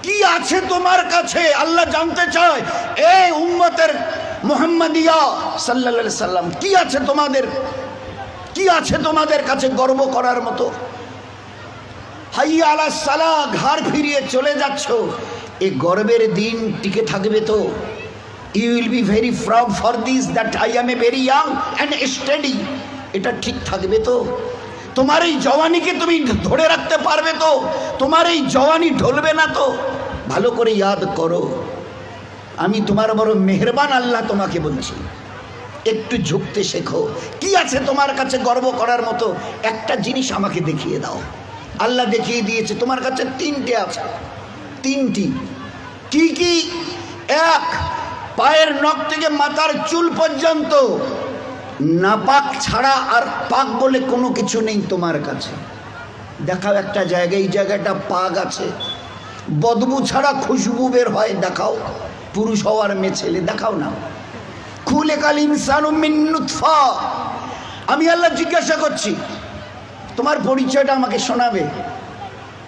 কি আছে তোমার কাছে আল্লাহ জানতে চায়। এই উম্মতের মুহাম্মাদিয়া সাল্লাল্লাহু আলাইহি সাল্লাম, কি আছে তোমাদের, কি আছে তোমাদের কাছে গর্ব করার মতো? হাইয়া আলাস সালাহ, ঘাড় ফিরিয়ে চলে যাচ্ছ, এই গর্বের দিন টিকে থাকবে তো? You will be very proud for this that I am a very young and study. এটা ঠিক থাকবে তো? তোমার এই জওয়ানিকে তুমি ধরে রাখতে পারবে তো? তোমার এই জওয়ানি ঢলবে না তো? ভালো করে ইয়াদ করো, আমি তোমার বড় মেহেরবান আল্লাহ তোমাকে বলছি, একটু ঝুঁকতে শেখো। কি আছে তোমার কাছে গর্ব করার মতো? একটা জিনিস আমাকে দেখিয়ে দাও। আল্লাহ দেখিয়ে দিয়েছে তোমার কাছে তিনটে আছে, তিনটি। কি কি? এক, পায়ের নখ থেকে মাথার চুল পর্যন্ত নাপাক ছাড়া আর পাক বলে কোনো কিছু নেই তোমার কাছে। দেখাও একটা জায়গায়, এই জায়গাটা পাক আছে, বদবু ছাড়া খুশবু বের হয়, দেখাও। পুরুষ হওয়ার মেয়ে ছেলে দেখাও না। খুলিকাল ইনসানু মিন নুতফা। আমি আল্লাহ জিজ্ঞাসা করছি, তোমার পরিচয়টা আমাকে শোনাবে।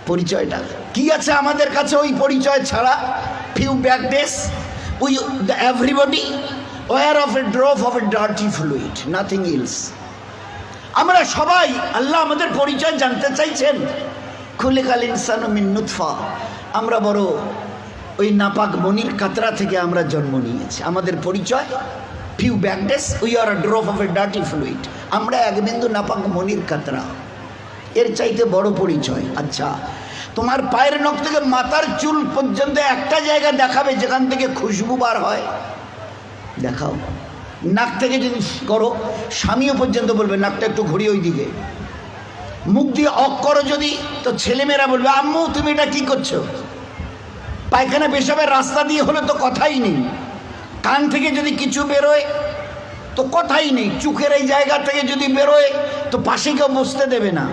পরিচয়টা কি আছে আমাদের কাছে ওই পরিচয় ছাড়া? Few back days we everybody were of a drop of a dirty fluid, nothing else. আমরা সবাই, আল্লাহ আমাদের পরিচয় জানতে চাইছেন। খুলিকাল ইনসানু মিন নুতফা, আমরা বড় ওই নাপাক মনির কাতরা থেকে আমরা জন্ম নিয়েছি। আমাদের পরিচয় few back days we are a drop of a dirty fluid, আমরা এক বিন্দু নাপাক মনির কাতরা। এর চাইতে বড় পরিচয়? আচ্ছা, তোমার পায়ের নখ থেকে মাথার চুল পর্যন্ত একটা জায়গা দেখাবে যেখান থেকে খুশবু বার হয়, দেখাও। নাক থেকে যদি করো, স্বামীও পর্যন্ত বলবে নাকটা একটু ঘুরিয়ে ওই দিকে। মুখ দিয়ে অক করো যদি, তো ছেলেমেয়েরা বলবে আম্মু তুমি এটা কি করছো? পায়খানা পেশাবের রাস্তা দিয়ে হলে তো কথাই নেই। কান থেকে যদি কিছু বেরোয় তো কথাই নেই। চোখের এই জায়গা থেকে যদি বেরোয় তো পাশে কেউ বসতে দেবে না।